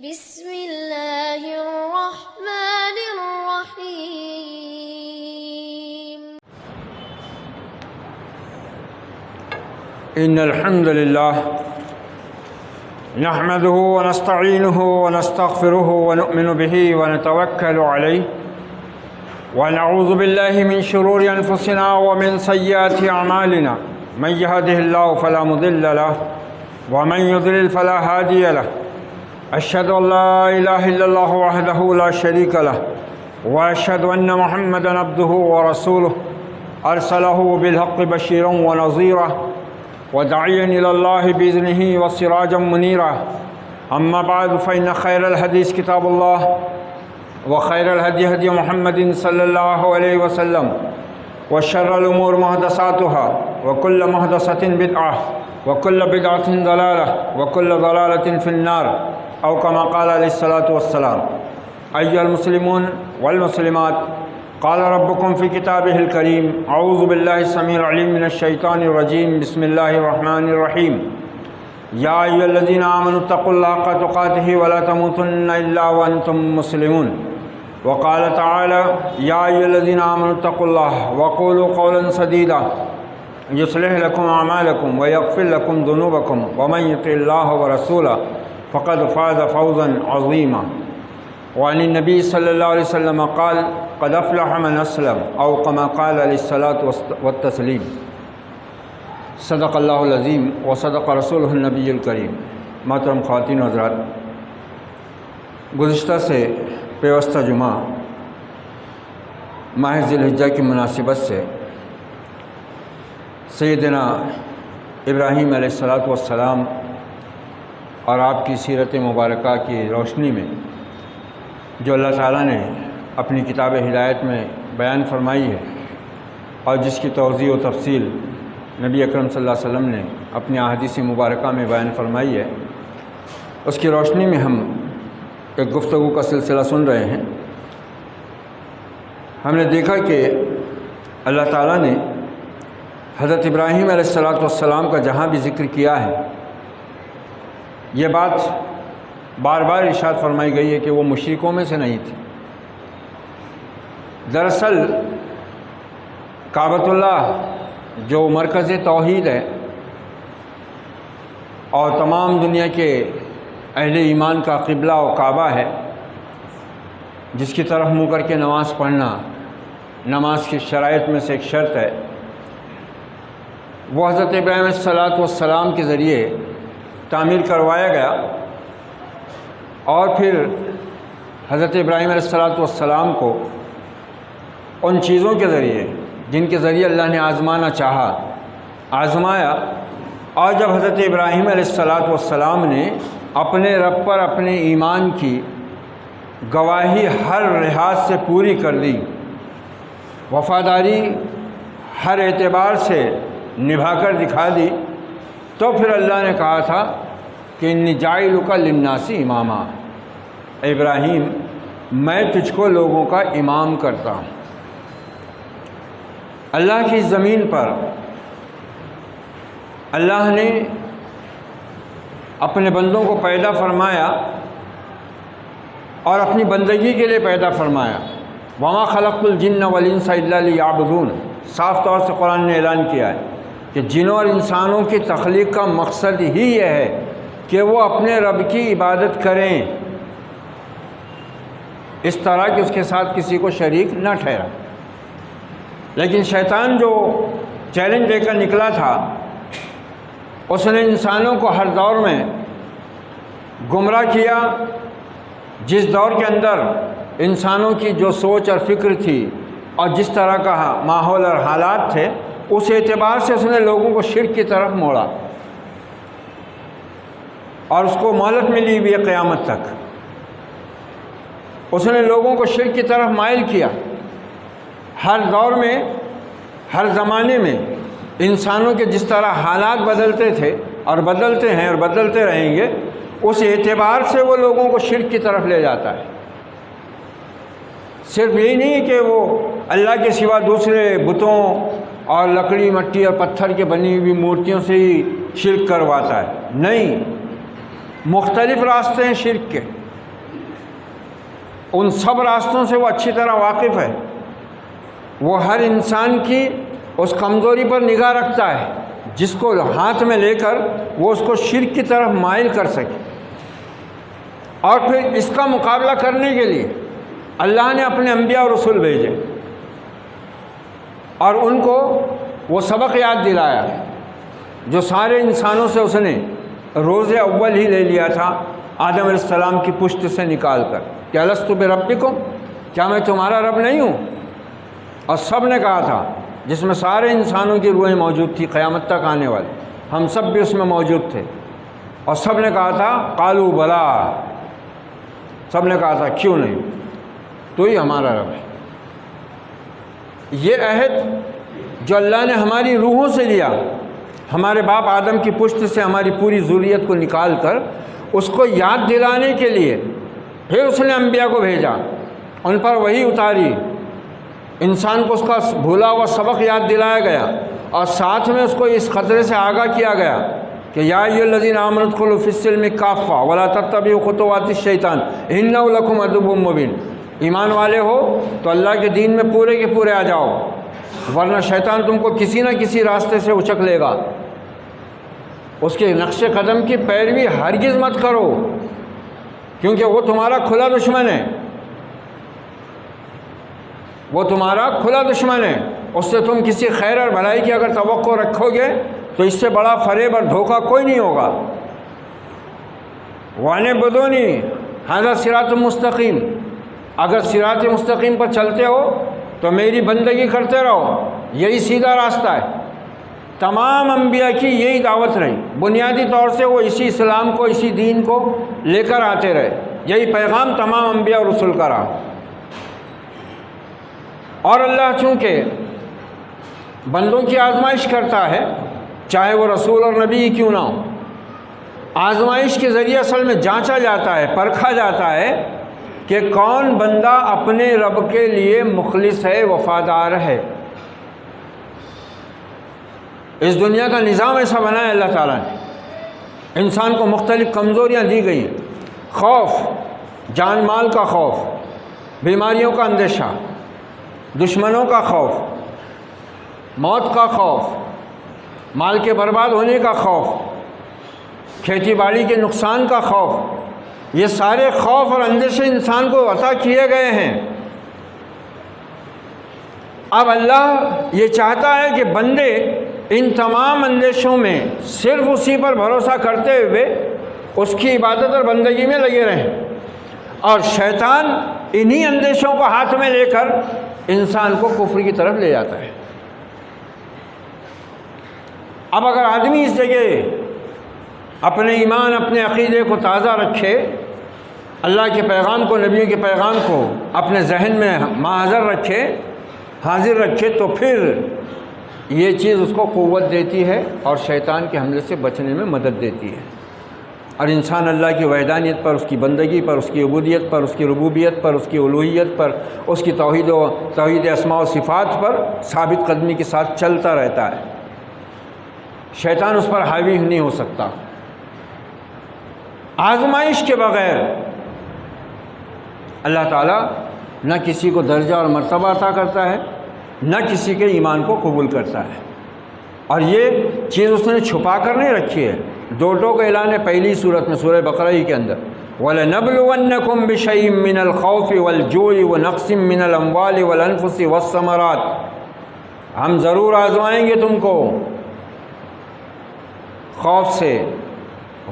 بسم اللہ الرحمن الرحیم ان الحمد للہ نحمده ونستعینه ونستغفره ونؤمن به ونتوکل علیہ ونعوذ باللہ من شرور انفسنا ومن سیئات اعمالنا من يهده الله فلا مضل له ومن يضلل فلا هادي له اشهد ان لا اله الا الله وحده لا شريك له واشهد ان محمدا عبده ورسوله ارسله بالحق بشيرا ونذيرا وداعيا الى الله باذنه وسراجا منيرا اما بعد فان خير الحديث كتاب الله وخير الهدي هدي محمد صلى الله عليه وسلم وشر الامور محدثاتها وكل محدثة بدعة وكل بدعة ضلالة وكل ضلالة في النار او كما قال عليه الصلاة والسلام أيها المسلمون والمسلمات قال ربكم في كتابه الكريم أعوذ بالله السميع العليم من الشيطان الرجيم بسم الله الرحمن الرحيم يا أيها الذين آمنوا اتقوا الله حق تقاته ولا تموتن إلا وأنتم مسلمون وقال تعالى يا أيها الذين آمنوا اتقوا الله وقولوا قولا سديدا يصلح لكم أعمالكم ويغفر لكم ذنوبكم ومن يطع الله ورسوله فقد فاز فوزا عظيما وعن النبي صلى الله عليه وسلم قال قد أفلح من أسلم أو كما قال عليه الصلاة والتسليم صدق اللہ العظیم وصدق رسولہ النبی الکریم۔ محترم خواتین و حضرات، گزشتہ سے پیوستہ جمعہ ماہ ذی الحجہ کی مناسبت سے سیدنا ابراہیم علیہ السلام اور آپ کی سیرت مبارکہ کی روشنی میں جو اللہ تعالیٰ نے اپنی کتاب ہدایت میں بیان فرمائی ہے اور جس کی توضیح و تفصیل نبی اکرم صلی اللہ علیہ وسلم نے اپنی احادیث مبارکہ میں بیان فرمائی ہے، اس کی روشنی میں ہم ایک گفتگو کا سلسلہ سن رہے ہیں۔ ہم نے دیکھا کہ اللہ تعالیٰ نے حضرت ابراہیم علیہ السلام کا جہاں بھی ذکر کیا ہے، یہ بات بار بار ارشاد فرمائی گئی ہے کہ وہ مشرکوں میں سے نہیں تھی۔ دراصل کعبۃ اللہ جو مرکز توحید ہے اور تمام دنیا کے اہل ایمان کا قبلہ و کعبہ ہے، جس کی طرف منہ کر کے نماز پڑھنا نماز کی شرائط میں سے ایک شرط ہے، وہ حضرت ابراہیم علیہ السلام کے ذریعے تعمیر کروایا گیا اور پھر حضرت ابراہیم علیہ السلام کو ان چیزوں کے ذریعے جن کے ذریعے اللہ نے آزمانا چاہا آزمایا، اور جب حضرت ابراہیم علیہ السلام نے اپنے رب پر اپنے ایمان کی گواہی ہر لحاظ سے پوری کر دی، وفاداری ہر اعتبار سے نبھا کر دکھا دی، تو پھر اللہ نے کہا تھا کہ انی جاعلک للناس اماما، ابراہیم میں تجھ کو لوگوں کا امام کرتا ہوں۔ اللہ کی زمین پر اللہ نے اپنے بندوں کو پیدا فرمایا اور اپنی بندگی کے لیے پیدا فرمایا۔ وما خلقت الجن والانس الا لیعبدون، صاف طور سے قرآن نے اعلان کیا ہے کہ جنوں اور انسانوں کی تخلیق کا مقصد ہی یہ ہے کہ وہ اپنے رب کی عبادت کریں، اس طرح کہ اس کے ساتھ کسی کو شریک نہ ٹھہرا۔ لیکن شیطان جو چیلنج دے کر نکلا تھا، اس نے انسانوں کو ہر دور میں گمراہ کیا۔ جس دور کے اندر انسانوں کی جو سوچ اور فکر تھی اور جس طرح کا ماحول اور حالات تھے، اس اعتبار سے اس نے لوگوں کو شرک کی طرف موڑا اور اس کو مہلت ملی ہوئی ہے قیامت تک۔ اس نے لوگوں کو شرک کی طرف مائل کیا۔ ہر دور میں ہر زمانے میں انسانوں کے جس طرح حالات بدلتے تھے اور بدلتے ہیں اور بدلتے رہیں گے، اس اعتبار سے وہ لوگوں کو شرک کی طرف لے جاتا ہے۔ صرف یہی نہیں کہ وہ اللہ کے سوا دوسرے بتوں اور لکڑی مٹی اور پتھر کے بنی ہوئی مورتیوں سے ہی شرک کرواتا ہے، نہیں، مختلف راستے ہیں شرک کے۔ ان سب راستوں سے وہ اچھی طرح واقف ہے. وہ ہر انسان کی اس کمزوری پر نگاہ رکھتا ہے جس کو ہاتھ میں لے کر وہ اس کو شرک کی طرف مائل کر سکے. اور پھر اس کا مقابلہ کرنے کے لیے اللہ نے اپنے انبیاء اور رسول بھیجے اور ان کو وہ سبق یاد دلایا جو سارے انسانوں سے اس نے روز اول ہی لے لیا تھا آدم علیہ السلام کی پشت سے نکال کر کہ الست بربکم، کیا میں تمہارا رب نہیں ہوں؟ اور سب نے کہا تھا، جس میں سارے انسانوں کی روحیں موجود تھی قیامت تک آنے والے، ہم سب بھی اس میں موجود تھے. اور سب نے کہا تھا قالوا بلا، سب نے کہا تھا کیوں نہیں، تو ہی ہمارا رب ہے. یہ عہد جو اللہ نے ہماری روحوں سے لیا، ہمارے باپ آدم کی پشت سے ہماری پوری ذریت کو نکال کر اس کو یاد دلانے کے لیے پھر اس نے انبیاء کو بھیجا، ان پر وحی اتاری، انسان کو اس کا بھولا ہوا سبق یاد دلایا گیا، اور ساتھ میں اس کو اس خطرے سے آگاہ کیا گیا کہ یا ایھا الذین آمنوا ادخلوا فی السلم کافہ ولا تتبعوا خطوات الشیطان انہ لکم عدو مبین. ایمان والے ہو تو اللہ کے دین میں پورے کے پورے آ جاؤ، ورنہ شیطان تم کو کسی نہ کسی راستے سے اچک لے گا. اس کے نقش قدم کی پیروی ہرگز مت کرو، کیونکہ وہ تمہارا کھلا دشمن ہے، وہ تمہارا کھلا دشمن ہے. اس سے تم کسی خیر اور بھلائی کی اگر توقع رکھو گے تو اس سے بڑا فریب اور دھوکہ کوئی نہیں ہوگا. وَاعْبُدُونِی ھَذَا صِرَاطٌ مُسْتَقِیم، اگر صراط مستقیم پر چلتے ہو تو میری بندگی کرتے رہو، یہی سیدھا راستہ ہے. تمام انبیاء کی یہی دعوت رہی، بنیادی طور سے وہ اسی اسلام کو، اسی دین کو لے کر آتے رہے، یہی پیغام تمام انبیاء اور رسول کا رہا. اور اللہ چونکہ بندوں کی آزمائش کرتا ہے، چاہے وہ رسول اور نبی کیوں نہ ہو، آزمائش کے ذریعے اصل میں جانچا جاتا ہے، پرکھا جاتا ہے کہ کون بندہ اپنے رب کے لیے مخلص ہے، وفادار ہے. اس دنیا کا نظام ایسا بنا ہے اللہ تعالیٰ نے، انسان کو مختلف کمزوریاں دی گئی ہیں، خوف، جان مال کا خوف، بیماریوں کا اندیشہ، دشمنوں کا خوف، موت کا خوف، مال کے برباد ہونے کا خوف، کھیتی باڑی کے نقصان کا خوف، یہ سارے خوف اور اندیشے انسان کو عطا کیے گئے ہیں. اب اللہ یہ چاہتا ہے کہ بندے ان تمام اندیشوں میں صرف اسی پر بھروسہ کرتے ہوئے اس کی عبادت اور بندگی میں لگے رہیں، اور شیطان انہی اندیشوں کو ہاتھ میں لے کر انسان کو کفر کی طرف لے جاتا ہے. اب اگر آدمی اس جگہ اپنے ایمان، اپنے عقیدے کو تازہ رکھے، اللہ کے پیغام کو، نبیوں کے پیغام کو اپنے ذہن میں حاضر رکھے تو پھر یہ چیز اس کو قوت دیتی ہے اور شیطان کے حملے سے بچنے میں مدد دیتی ہے، اور انسان اللہ کی وحدانیت پر، اس کی بندگی پر، اس کی عبودیت پر، اس کی ربوبیت پر، اس کی الوہیت پر، اس کی توحید اسماء و صفات پر ثابت قدمی کے ساتھ چلتا رہتا ہے. شیطان اس پر حاوی نہیں ہو سکتا. آزمائش کے بغیر اللہ تعالیٰ نہ کسی کو درجہ اور مرتبہ عطا کرتا ہے، نہ کسی کے ایمان کو قبول کرتا ہے. اور یہ چیز اس نے چھپا کر نہیں رکھی ہے. دوٹوں کا اعلان ہے پہلی صورت میں، سورہ بقرہ ہی کے اندر، وَلَنَبْلُوَنَّكُمْ بِشَيْءٍ مِّنَ الْخَوْفِ وَالْجُوعِ وَنَقْصٍ مِّنَ الْأَمْوَالِ وَالْأَنفُسِ وَالثَّمَرَاتِ، ہم ضرور آزمائیں گے تم کو خوف سے.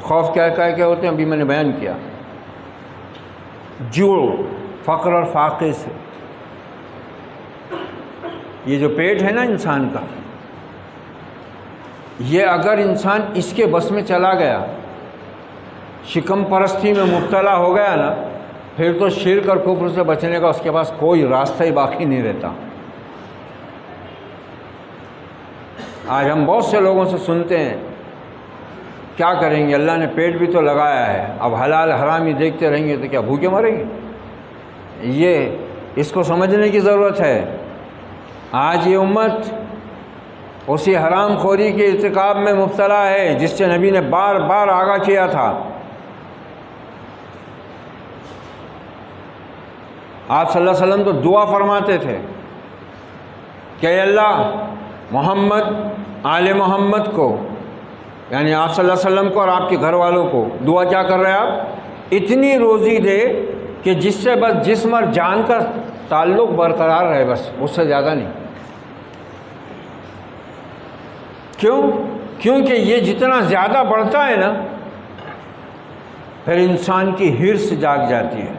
خوف کیا ہوتے ہیں ابھی میں نے بیان کیا، جوع، فقر اور فاقے سے. یہ جو پیٹ ہے نا انسان کا، یہ اگر انسان اس کے بس میں چلا گیا، شکم پرستی میں مبتلا ہو گیا نا، پھر تو شرک اور کفر سے بچنے کا اس کے پاس کوئی راستہ ہی باقی نہیں رہتا. آج ہم بہت سے لوگوں سے سنتے ہیں کیا کریں گے، اللہ نے پیٹ بھی تو لگایا ہے، اب حلال حرام ہی دیکھتے رہیں گے تو کیا بھوکے مریں گے؟ یہ اس کو سمجھنے کی ضرورت ہے. آج یہ امت اسی حرام خوری کے ارتکاب میں مبتلا ہے جس سے نبی نے بار بار آگاہ کیا تھا. آپ صلی اللہ علیہ وسلم تو دعا فرماتے تھے کہ اے اللہ محمد آل محمد کو، یعنی آپ صلی اللہ علیہ وسلم کو اور آپ کے گھر والوں کو دعا کیا کر رہے ہیں آپ؟ اتنی روزی دے کہ جس سے بس جسم اور جان کا تعلق برقرار رہے، بس اس سے زیادہ نہیں۔ کیوں؟ کیونکہ یہ جتنا زیادہ بڑھتا ہے نا، پھر انسان کی حرص جاگ جاتی ہے،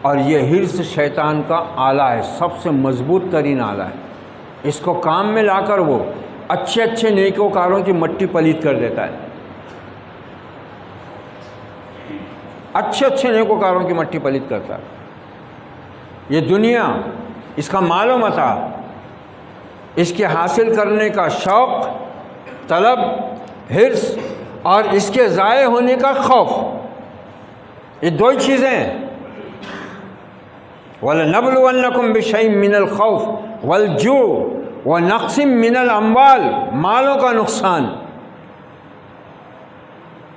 اور یہ حرص شیطان کا آلہ ہے، سب سے مضبوط ترین آلہ ہے۔ اس کو کام میں لا کر وہ اچھے اچھے نیکوکاروں کی مٹی پلیت کر دیتا ہے، اچھے اچھے نیکوکاروں کی مٹی پلیت کرتا ہے۔ یہ دنیا، اس کا مال و متاع، اس کے حاصل کرنے کا شوق، طلب، حرص، اور اس کے ضائع ہونے کا خوف، یہ دو ہی چیزیں ہیں۔ وَلَنَبْلُوَنَّكُمْ بِشَيْءٍ مِّنَ الْخَوْفِ وَالْجُوعِ وَنَقْصٍ مِّنَ الْأَمْوَالِ، مالوں کا نقصان،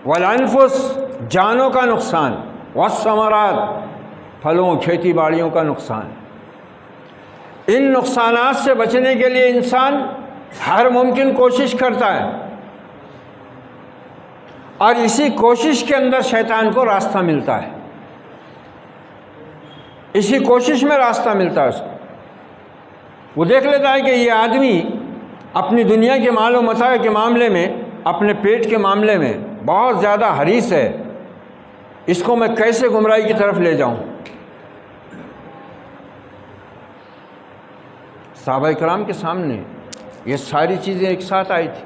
وَالْأَنفُسِ، جانوں کا نقصان، وَالثَّمَرَاتِ، پھلوں کھیتی باڑیوں کا نقصان۔ ان نقصانات سے بچنے کے لیے انسان ہر ممکن کوشش کرتا ہے، اور اسی کوشش کے اندر شیطان کو راستہ ملتا ہے، اسی کوشش میں راستہ ملتا ہے اس کو۔ وہ دیکھ لیتا ہے کہ یہ آدمی اپنی دنیا کے مال و متاع کے معاملے میں، اپنے پیٹ کے معاملے میں بہت زیادہ حریص ہے، اس کو میں کیسے گمراہی کی طرف لے جاؤں۔ صحابہ کرام کے سامنے یہ ساری چیزیں ایک ساتھ آئی تھی۔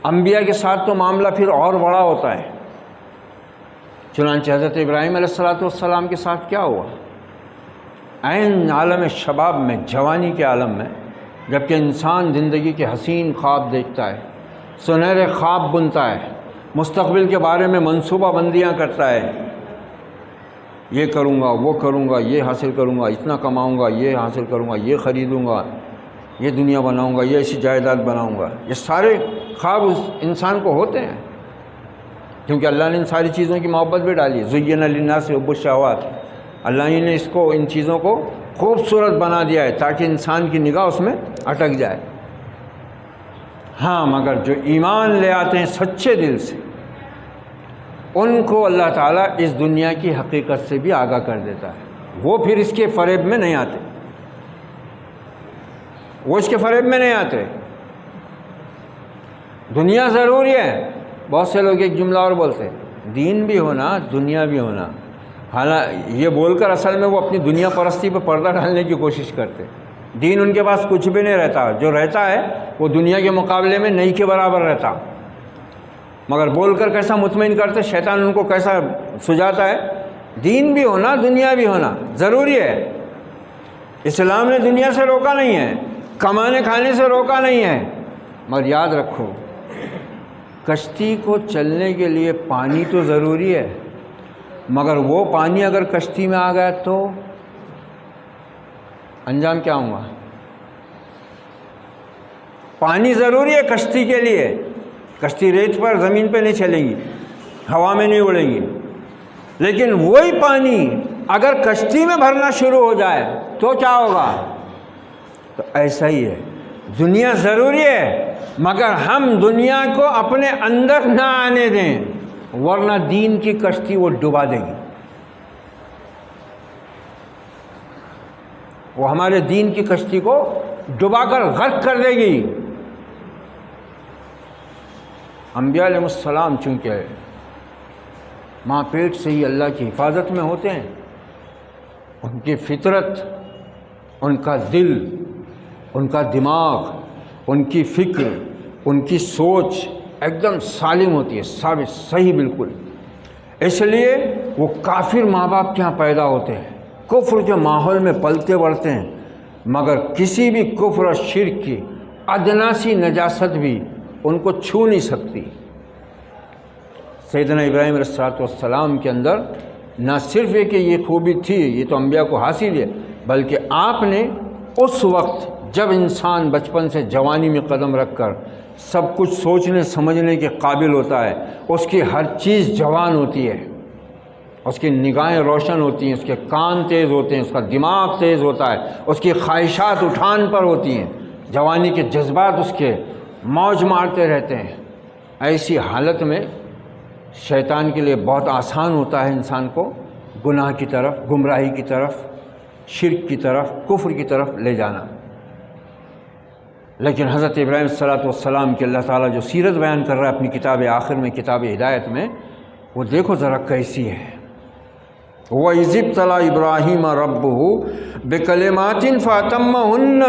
انبیاء کے ساتھ تو معاملہ پھر اور بڑا ہوتا ہے۔ چنانچہ حضرت ابراہیم علیہ السلام کے ساتھ کیا ہوا؟ عین عالم شباب میں، جوانی کے عالم میں، جب کہ انسان زندگی کے حسین خواب دیکھتا ہے، سنہرے خواب بنتا ہے، مستقبل کے بارے میں منصوبہ بندیاں کرتا ہے، یہ کروں گا، وہ کروں گا، یہ حاصل کروں گا، اتنا کماؤں گا، یہ حاصل کروں گا، یہ خریدوں گا، یہ دنیا بناؤں گا، یہ ایسی جائیداد بناؤں گا، یہ سارے خواب اس انسان کو ہوتے ہیں، کیونکہ اللہ نے ان ساری چیزوں کی محبت بھی ڈالی ہے۔ زُيِّنَ لِلنَّاسِ حُبُّ الشَّهَوَاتِ، اللہ ہی نے اس کو، ان چیزوں کو خوبصورت بنا دیا ہے تاکہ انسان کی نگاہ اس میں اٹک جائے۔ ہاں، مگر جو ایمان لے آتے ہیں سچے دل سے، ان کو اللہ تعالیٰ اس دنیا کی حقیقت سے بھی آگاہ کر دیتا ہے، وہ پھر اس کے فریب میں نہیں آتے، وہ اس کے فریب میں نہیں آتے۔ دنیا ضروری ہے۔ بہت سے لوگ ایک جملہ اور بولتے ہیں، دین بھی ہونا، دنیا بھی ہونا، حالانکہ یہ بول کر اصل میں وہ اپنی دنیا پرستی پہ پردہ ڈالنے کی کوشش کرتے۔ دین ان کے پاس کچھ بھی نہیں رہتا، جو رہتا ہے وہ دنیا کے مقابلے میں نہیں کے برابر رہتا، مگر بول کر کیسا مطمئن کرتے، شیطان ان کو کیسا سجاتا ہے، دین بھی ہونا، دنیا بھی ہونا ضروری ہے۔ اسلام نے دنیا سے روکا نہیں ہے، کمانے کھانے سے روکا نہیں ہے، مگر یاد رکھو کشتی کو چلنے کے لیے پانی تو ضروری ہے، مگر وہ پانی اگر کشتی میں آ گیا تو انجام کیا ہوں گا؟ پانی ضروری ہے کشتی کے لیے، کشتی ریت پر، زمین پہ نہیں چلیں گی، ہوا میں نہیں اڑیں گی، لیکن وہی پانی اگر کشتی میں بھرنا شروع ہو جائے تو کیا ہوگا؟ تو ایسا ہی ہے، دنیا ضروری ہے مگر ہم دنیا کو اپنے اندر نہ آنے دیں، ورنہ دین کی کشتی وہ ڈبا دے گی، وہ ہمارے دین کی کشتی کو ڈبا کر غرق کر دے گی۔ انبیاء علیہ السلام چونکہ ماں پیٹ سے ہی اللہ کی حفاظت میں ہوتے ہیں، ان کی فطرت، ان کا دل، ان کا دماغ، ان کی فکر، ان کی سوچ ایک دم سالم ہوتی ہے، ثابت، صحیح، بالکل۔ اس لیے وہ کافر ماں باپ کے ہاں پیدا ہوتے ہیں، کفر کے ماحول میں پلتے بڑھتے ہیں، مگر کسی بھی کفر اور شرک کی ادنا سی نجاست بھی ان کو چھو نہیں سکتی۔ سیدنا ابراہیم علیہ السلام کے اندر نہ صرف یہ کہ یہ خوبی تھی، یہ تو انبیاء کو حاصل ہے، بلکہ آپ نے اس وقت جب انسان بچپن سے جوانی میں قدم رکھ کر سب کچھ سوچنے سمجھنے کے قابل ہوتا ہے، اس کی ہر چیز جوان ہوتی ہے، اس کی نگاہیں روشن ہوتی ہیں، اس کے کان تیز ہوتے ہیں، اس کا دماغ تیز ہوتا ہے، اس کی خواہشات اٹھان پر ہوتی ہیں، جوانی کے جذبات اس کے موج مارتے رہتے ہیں۔ ایسی حالت میں شیطان کے لیے بہت آسان ہوتا ہے انسان کو گناہ کی طرف، گمراہی کی طرف، شرک کی طرف، کفر کی طرف لے جانا۔ لیکن حضرت ابراہیم صلیٰ والسلام کی اللہ تعالیٰ جو سیرت بیان کر رہا ہے اپنی کتاب آخر میں، کتاب ہدایت میں، وہ دیکھو ذرا کیسی ہے۔ وَإِذِ ابْتَلَىٰ إِبْرَاهِيمَ رَبُّهُ بِكَلِمَاتٍ فَأَتَمَّهُنَّ،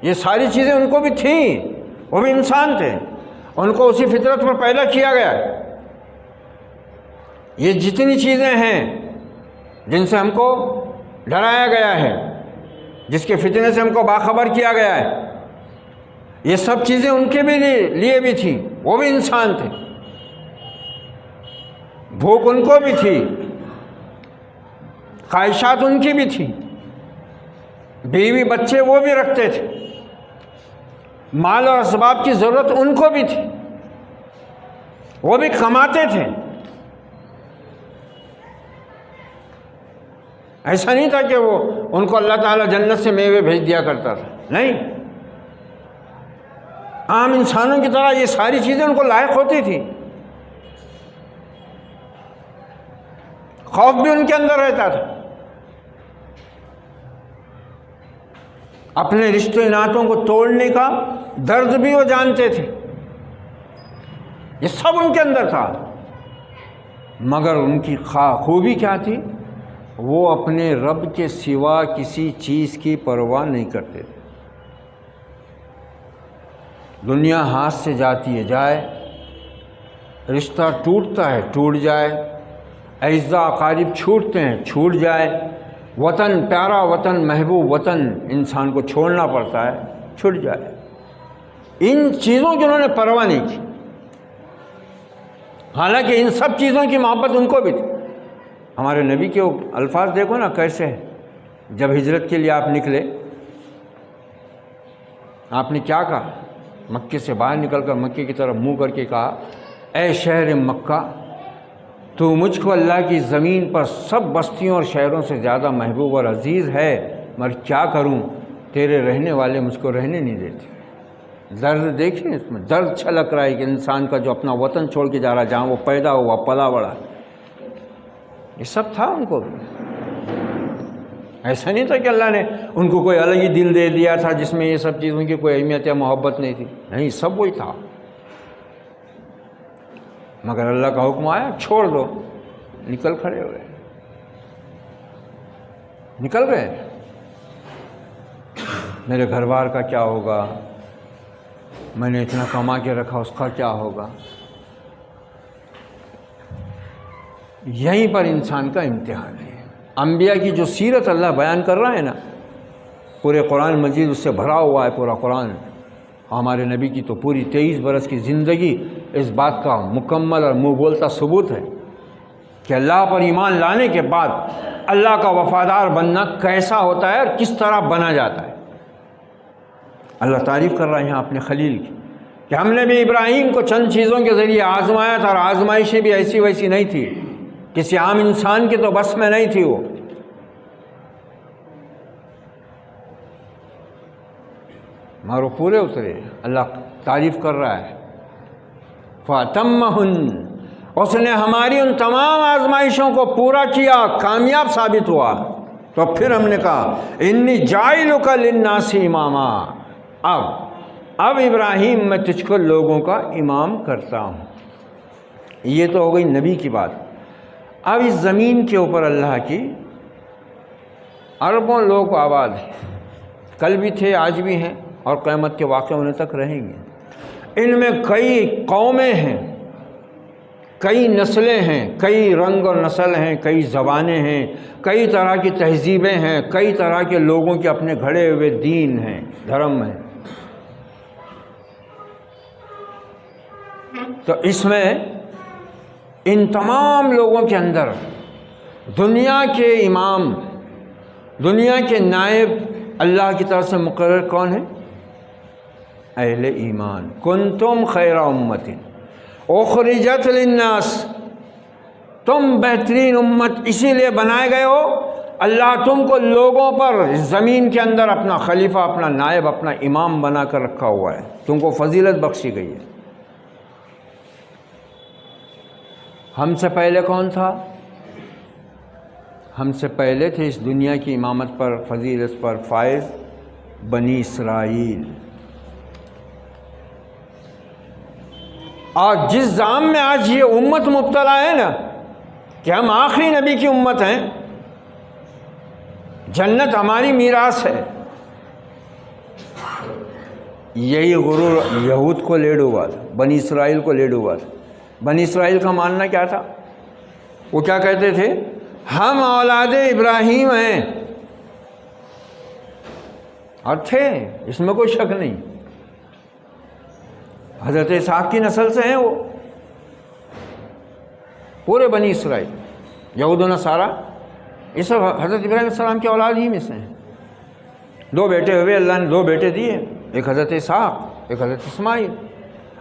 یہ ساری چیزیں ان کو بھی تھیں، وہ بھی انسان تھے، ان کو اسی فطرت پر پیدا کیا گیا ہے۔ یہ جتنی چیزیں ہیں جن سے ہم کو ڈرایا گیا ہے، جس کے فتنے سے ہم کو باخبر کیا گیا ہے، یہ سب چیزیں ان کے بھی لیے بھی تھیں، وہ بھی انسان تھے۔ بھوک ان کو بھی تھی، خواہشات ان کی بھی تھی، بیوی بچے وہ بھی رکھتے تھے، مال اور اسباب کی ضرورت ان کو بھی تھی، وہ بھی کماتے تھے۔ ایسا نہیں تھا کہ وہ ان کو اللہ تعالیٰ جنت سے میوے بھیج دیا کرتا تھا، نہیں، عام انسانوں کی طرح یہ ساری چیزیں ان کو لائق ہوتی تھی۔ خوف بھی ان کے اندر رہتا تھا، اپنے رشتے ناتوں کو توڑنے کا درد بھی وہ جانتے تھے، یہ سب ان کے اندر تھا۔ مگر ان کی خوبی کیا تھی؟ وہ اپنے رب کے سوا کسی چیز کی پرواہ نہیں کرتے تھے۔ دنیا ہاتھ سے جاتی ہے جائے، رشتہ ٹوٹتا ہے ٹوٹ جائے، اعزاء اقارب چھوٹتے ہیں چھوٹ جائے، وطن، پیارا وطن، محبوب وطن انسان کو چھوڑنا پڑتا ہے، چھوٹ جائے، ان چیزوں کی انہوں نے پرواہ نہیں کی۔ حالانکہ ان سب چیزوں کی محبت ان کو بھی تھی۔ ہمارے نبی کے الفاظ دیکھو نا کیسے، جب ہجرت کے لیے آپ نکلے، آپ نے کیا کہا؟ مکے سے باہر نکل کر مکے کی طرف منہ کر کے کہا، اے شہر مکہ، تو مجھ کو اللہ کی زمین پر سب بستیوں اور شہروں سے زیادہ محبوب اور عزیز ہے، مگر کیا کروں، تیرے رہنے والے مجھ کو رہنے نہیں دیتے۔ درد دیکھیں اس میں، درد چھلک رہا ہے کہ انسان کا جو اپنا وطن چھوڑ کے جا رہا ہے، جہاں وہ پیدا ہوا پلا بڑا، یہ سب تھا ان کو بھی۔ ایسا نہیں تھا کہ اللہ نے ان کو کوئی الگ ہی دل دے دیا تھا جس میں یہ سب چیزوں کی کوئی اہمیت یا محبت نہیں تھی، نہیں، سب وہی تھا۔ مگر اللہ کا حکم آیا، چھوڑ دو، نکل کھڑے ہوئے، نکل گئے۔ میرے گھر بار کا کیا ہوگا، میں نے اتنا کما کے رکھا، اس کا کیا ہوگا؟ یہیں پر انسان کا امتحان ہے۔ انبیاء کی جو سیرت اللہ بیان کر رہا ہے نا، پورے قرآن مجید اس سے بھرا ہوا ہے، پورا قرآن۔ ہمارے نبی کی تو پوری 23 برس کی زندگی اس بات کا مکمل اور منہ بولتا ثبوت ہے کہ اللہ پر ایمان لانے کے بعد اللہ کا وفادار بننا کیسا ہوتا ہے اور کس طرح بنا جاتا ہے۔ اللہ تعریف کر رہا ہے یہاں اپنے خلیل کی کہ ہم نے بھی ابراہیم کو چند چیزوں کے ذریعے آزمایا تھا، اور آزمائشیں بھی ایسی ویسی نہیں تھی، کسی عام انسان کی تو بس میں نہیں تھی وہ۔ مگر وہ پورے اترے، اللہ تعریف کر رہا ہے فَأَتَمَّهُنَّ، اس نے ہماری ان تمام آزمائشوں کو پورا کیا، کامیاب ثابت ہوا۔ تو پھر ہم نے کہا انی جاعلک للناس اماما، اب ابراہیم میں تجھ کو لوگوں کا امام کرتا ہوں۔ یہ تو ہو گئی نبی کی بات۔ اب اس زمین کے اوپر اللہ کی اربوں لوگ آباد ہیں، کل بھی تھے، آج بھی ہیں، اور قیامت کے واقع ہونے تک رہیں گے۔ ان میں کئی قومیں ہیں، کئی نسلیں ہیں، کئی رنگ اور نسل ہیں، کئی زبانیں ہیں، کئی طرح کی تہذیبیں ہیں، کئی طرح کے لوگوں کے اپنے گھڑے ہوئے دین ہیں، دھرم ہیں۔ تو اس میں ان تمام لوگوں کے اندر دنیا کے امام، دنیا کے نائب اللہ کی طرف سے مقرر کون ہے؟ اہل ایمان۔ کنتم خیر امت اخرجت للناس، تم بہترین امت اسی لیے بنائے گئے ہو، اللہ تم کو لوگوں پر زمین کے اندر اپنا خلیفہ، اپنا نائب، اپنا امام بنا کر رکھا ہوا ہے، تم کو فضیلت بخشی گئی ہے۔ ہم سے پہلے کون تھا؟ ہم سے پہلے تھے اس دنیا کی امامت پر، فضیلت پر فائز بنی اسرائیل۔ اور جس زعم میں آج یہ امت مبتلا ہے نا کہ ہم آخری نبی کی امت ہیں، جنت ہماری میراث ہے، یہی غرور یہود کو لے ڈوبا تھا، بنی اسرائیل کو لے ڈوبا تھا۔ بنی اسرائیل کا ماننا کیا تھا؟ وہ کیا کہتے تھے؟ ہم اولاد ابراہیم ہیں، اور تھے، اس میں کوئی شک نہیں، حضرت اسحاق کی نسل سے ہیں وہ، پورے بنی اسرائیل، یہود و نصارہ یہ سب حضرت ابراہیم علیہ السلام کی اولاد ہی میں سے ہیں۔ 2 بیٹے ہوئے، اللہ نے 2 بیٹے دیے، ایک حضرت اسحاق، ایک حضرت اسماعیل۔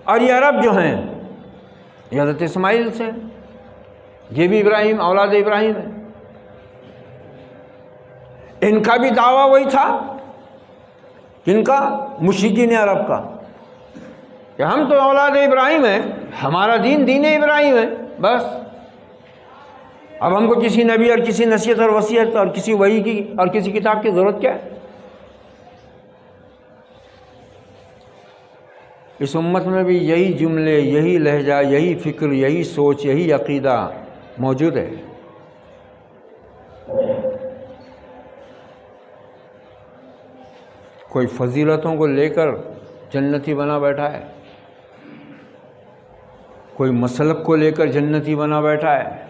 اور یہ عرب جو ہیں یہ حضرت اسماعیل سے، یہ بھی ابراہیم، اولاد ابراہیم ہے۔ ان کا بھی دعویٰ وہی تھا، کن کا؟ مشرکین عرب کا، کہ ہم تو اولاد ابراہیم ہیں، ہمارا دین ابراہیم ہے، بس اب ہم کو کسی نبی اور کسی نصیحت اور وصیت اور کسی وحی کی اور کسی کتاب کی ضرورت کیا ہے؟ اس امت میں بھی یہی جملے، یہی لہجہ، یہی فکر، یہی سوچ، یہی عقیدہ موجود ہے۔ کوئی فضیلتوں کو لے کر جنتی بنا بیٹھا ہے، کوئی مسلک کو لے کر جنتی بنا بیٹھا ہے،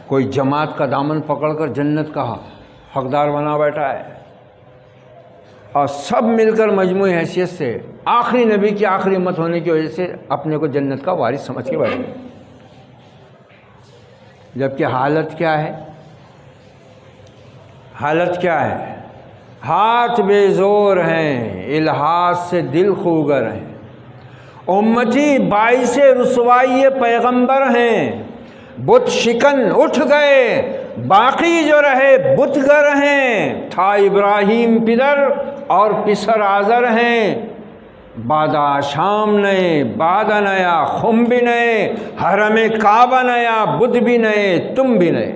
کوئی جماعت کا دامن پکڑ کر جنت کا حقدار بنا بیٹھا ہے، اور سب مل کر مجموعی حیثیت سے آخری نبی کی آخری امت ہونے کی وجہ سے اپنے کو جنت کا وارث سمجھ کے بیٹھے، جبکہ حالت کیا ہے؟ حالت کیا ہے؟ ہاتھ بے زور ہیں، الحاظ سے دل خوگر ہیں، امتی باعث رسوائی پیغمبر ہیں، بت شکن اٹھ گئے، باقی جو رہے بت گر ہیں، تھا ابراہیم پدر اور پسر آزر ہیں، بادا شام نئے، بادا نیا، خم بھی نئے، حرم کعبہ نیا، بدھ بھی نئے، تم بھی نئے۔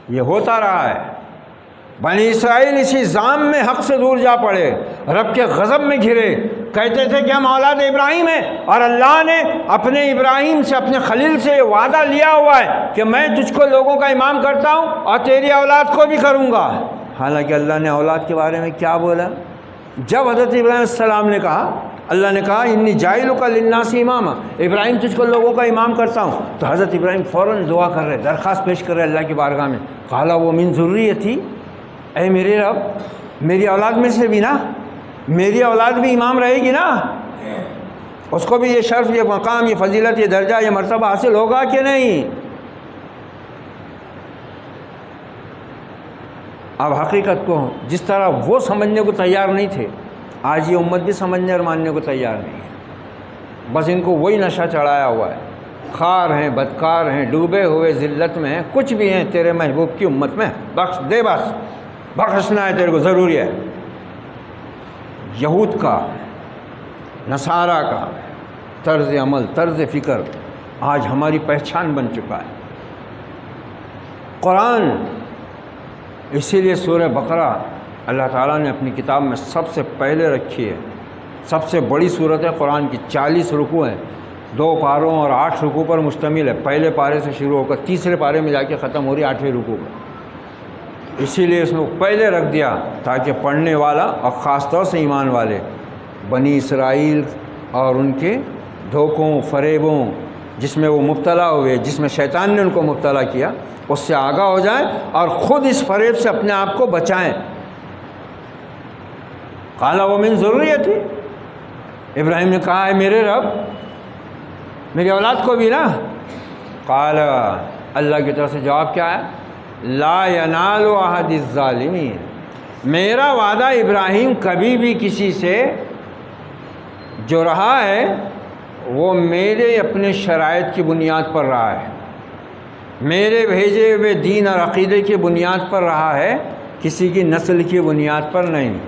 یہ ہوتا رہا ہے۔ بنی اسرائیل اسی زام میں حق سے دور جا پڑے، رب کے غضب میں گھرے، کہتے تھے کہ ہم اولاد ابراہیم ہیں، اور اللہ نے اپنے ابراہیم سے، اپنے خلیل سے وعدہ لیا ہوا ہے کہ میں تجھ کو لوگوں کا امام کرتا ہوں اور تیری اولاد کو بھی کروں گا۔ حالانکہ اللہ نے اولاد کے بارے میں کیا بولا؟ جب حضرت ابراہیم علیہ السلام نے کہا، اللہ نے کہا انی جاعلک للناس اماما، ابراہیم تجھ کو لوگوں کا امام کرتا ہوں، تو حضرت ابراہیم فوراً دعا کر رہے، درخواست پیش کر رہے اللہ کی بارگاہ میں، قال وہ من ذریتی، اے میرے رب میری اولاد میں سے بھی نا، میری اولاد بھی امام رہے گی نا، اس کو بھی یہ شرف، یہ مقام، یہ فضیلت، یہ درجہ، یہ مرتبہ حاصل ہوگا کہ نہیں؟ اب حقیقت کو جس طرح وہ سمجھنے کو تیار نہیں تھے، آج یہ امت بھی سمجھنے اور ماننے کو تیار نہیں ہے، بس ان کو وہی نشہ چڑھایا ہوا ہے، خار ہیں، بدکار ہیں، ڈوبے ہوئے ذلت میں ہیں، کچھ بھی ہیں تیرے محبوب کی امت میں، بخش دے، بس بخشنا ہے تیرے کو، ضروری ہے۔ یہود کا، نصارہ کا طرز عمل، طرز فکر آج ہماری پہچان بن چکا ہے۔ قرآن، اسی لیے سورہ بقرہ اللہ تعالیٰ نے اپنی کتاب میں سب سے پہلے رکھی ہے، سب سے بڑی صورت ہے قرآن کی، 40 رکوع ہیں، 2 پاروں اور 8 رکوع پر مشتمل ہے، پہلے پارے سے شروع ہو کر تیسرے پارے میں جا کے ختم ہو رہی ہے 8ویں رکوع پر، اسی لیے اس میں پہلے رکھ دیا تاکہ پڑھنے والا اور خاص طور سے ایمان والے بنی اسرائیل اور ان کے دھوکوں، فریبوں جس میں وہ مبتلا ہوئے، جس میں شیطان نے ان کو مبتلا کیا، اس سے آگاہ ہو جائیں اور خود اس فریب سے اپنے آپ کو بچائیں۔ قال ومن ذریتی، ابراہیم نے کہا ہے میرے رب میری اولاد کو بھی نا، قال، اللہ کی طرف سے جواب کیا ہے؟ لا ینال عہد الظالمین، میرا وعدہ ابراہیم کبھی بھی کسی سے جو رہا ہے وہ میرے اپنے شرائط کی بنیاد پر رہا ہے، میرے بھیجے ہوئے دین اور عقیدے کی بنیاد پر رہا ہے، کسی کی نسل کی بنیاد پر نہیں۔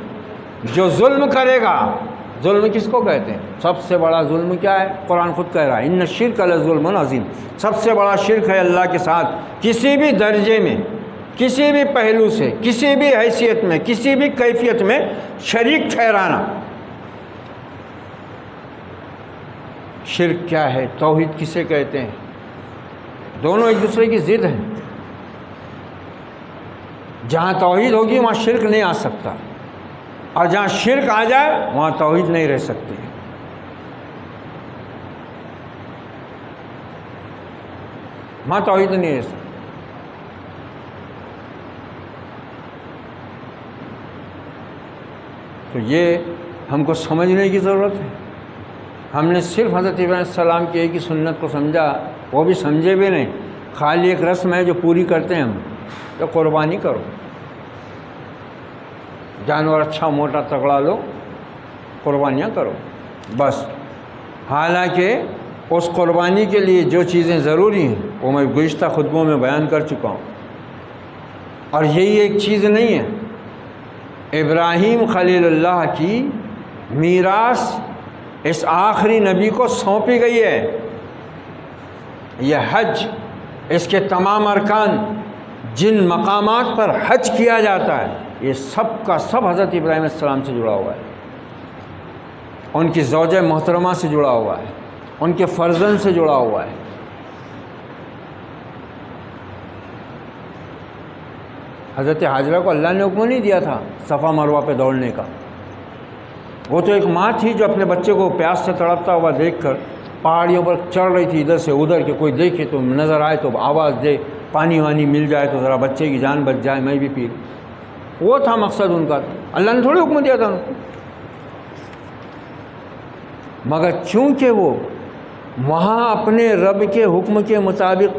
جو ظلم کرے گا، ظلم کس کو کہتے ہیں؟ سب سے بڑا ظلم کیا ہے؟ قرآن خود کہہ رہا ہے ان الشرک لظلم عظیم، سب سے بڑا شرک ہے اللہ کے ساتھ کسی بھی درجے میں، کسی بھی پہلو سے، کسی بھی حیثیت میں، کسی بھی کیفیت میں شریک ٹھہرانا۔ شرک کیا ہے؟ توحید کسے کہتے ہیں؟ دونوں ایک دوسرے کی ضد ہیں۔ جہاں توحید ہوگی وہاں شرک نہیں آ سکتا، اور جہاں شرک آ جائے وہاں توحید نہیں رہ سکتی۔ وہاں توحید نہیں رہ سکتی۔ تو یہ ہم کو سمجھنے کی ضرورت ہے۔ ہم نے صرف حضرت ابراہیم علیہ السلام کی ایک ہی سنت کو سمجھا، وہ بھی سمجھے بھی نہیں، خالی ایک رسم ہے جو پوری کرتے ہیں ہم، تو قربانی کرو، جانور اچھا موٹا تگڑا لو، قربانیاں کرو بس۔ حالانکہ اس قربانی کے لیے جو چیزیں ضروری ہیں وہ میں گزشتہ خطبوں میں بیان کر چکا ہوں، اور یہی ایک چیز نہیں ہے۔ ابراہیم خلیل اللہ کی میراث اس آخری نبی کو سونپی گئی ہے۔ یہ حج، اس کے تمام ارکان، جن مقامات پر حج کیا جاتا ہے، یہ سب کا سب حضرت ابراہیم علیہ السلام سے جڑا ہوا ہے، ان کی زوجہ محترمہ سے جڑا ہوا ہے، ان کے فرزند سے جڑا ہوا ہے۔ حضرت حاجرہ کو اللہ نے حکم نہیں دیا تھا صفا مروہ پہ دوڑنے کا، وہ تو ایک ماں تھی جو اپنے بچے کو پیاس سے تڑپتا ہوا دیکھ کر پہاڑیوں پر چڑھ رہی تھی ادھر سے ادھر، کہ کوئی دیکھے تو نظر آئے تو آواز دے، پانی وانی مل جائے تو ذرا بچے کی جان بچ جائے، میں بھی پی لوں۔ وہ تھا مقصد ان کا، اللہ نے تھوڑی حکم دیا تھا ان کو۔ مگر چونکہ وہ وہاں اپنے رب کے حکم کے مطابق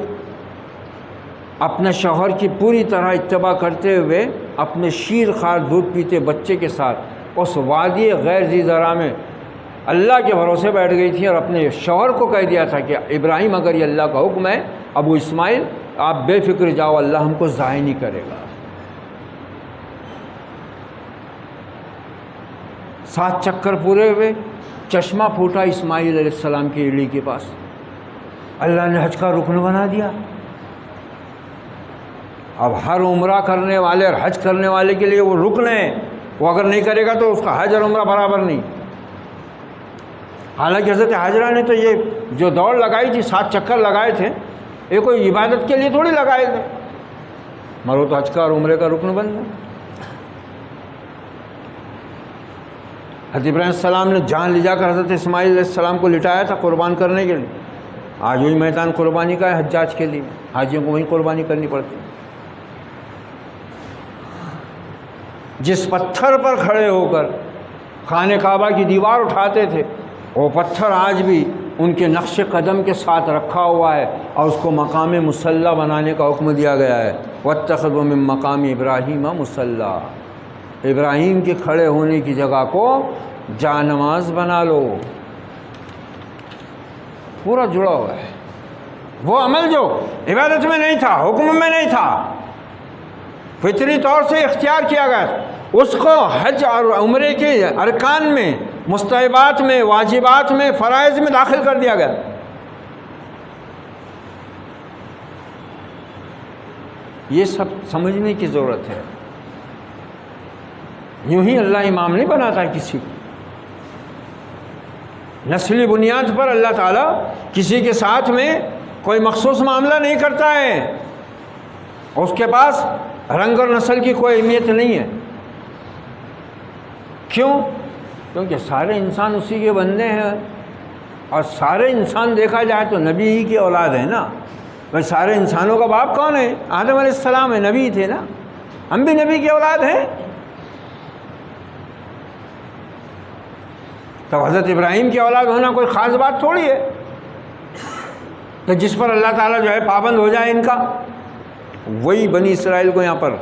اپنے شوہر کی پوری طرح اتباع کرتے ہوئے اپنے شیر خوار دودھ پیتے بچے کے ساتھ اس وادی غیر ذی زرع میں اللہ کے بھروسے بیٹھ گئی تھی، اور اپنے شوہر کو کہہ دیا تھا کہ ابراہیم اگر یہ اللہ کا حکم ہے، ابو اسماعیل آپ بے فکر جاؤ، اللہ ہم کو ضائع نہیں کرے گا۔ 7 چکر پورے ہوئے، چشمہ پھوٹا اسماعیل علیہ السلام کی ایڑی کے پاس، اللہ نے حج کا رکن بنا دیا۔ اب ہر عمرہ کرنے والے اور حج کرنے والے کے لیے وہ رکن ہے، وہ اگر نہیں کرے گا تو اس کا حج اور عمرہ برابر نہیں۔ حالانکہ حضرت حاجرہ نے تو یہ جو دوڑ لگائی تھی، 7 چکر لگائے تھے، یہ کوئی عبادت کے لیے تھوڑی لگائے تھے، مگر وہ تو حج کا اور عمرے کا رکن بن گیا۔ حضرت ابراہیم علیہ السلام نے جان لے جا کر حضرت اسماعیل علیہ السلام کو لٹایا تھا قربان کرنے کے لیے۔ آج وہی میدان قربانی کا ہے حجاج کے لیے، حاجیوں کو وہیں قربانی کرنی پڑتی ہے۔ جس پتھر پر کھڑے ہو کر خانہ کعبہ کی دیوار اٹھاتے تھے، وہ پتھر آج بھی ان کے نقش قدم کے ساتھ رکھا ہوا ہے، اور اس کو مقام مصلی بنانے کا حکم دیا گیا ہے۔ وَاتَّخَذُوا مِن مَّقَامِ إِبْرَاهِيمَ مُصَلًّى، ابراہیم کے کھڑے ہونے کی جگہ کو جا نماز بنا لو۔ پورا جڑا ہوا ہے۔ وہ عمل جو عبادت میں نہیں تھا، حکم میں نہیں تھا، فطری طور سے اختیار کیا گیا، اس کو حج اور عمرے کے ارکان میں، مستحبات میں، واجبات میں، فرائض میں داخل کر دیا گیا۔ یہ سب سمجھنے کی ضرورت ہے۔ یوں ہی اللہ امام نہیں بناتا ہے کسی کو، نسلی بنیاد پر اللہ تعالیٰ کسی کے ساتھ میں کوئی مخصوص معاملہ نہیں کرتا ہے، اس کے پاس رنگ اور نسل کی کوئی اہمیت نہیں ہے۔ کیوں؟ کیونکہ سارے انسان اسی کے بندے ہیں، اور سارے انسان دیکھا جائے تو نبی ہی کی اولاد ہے نا۔ بھائی سارے انسانوں کا باپ کون ہے؟ آدم علیہ السلام ہے، نبی تھے نا، ہم بھی نبی کی اولاد ہیں۔ تو حضرت ابراہیم کی اولاد ہونا کوئی خاص بات تھوڑی ہے، تو جس پر اللہ تعالیٰ جو ہے پابند ہو جائے ان کا، وہی بنی اسرائیل کو یہاں پر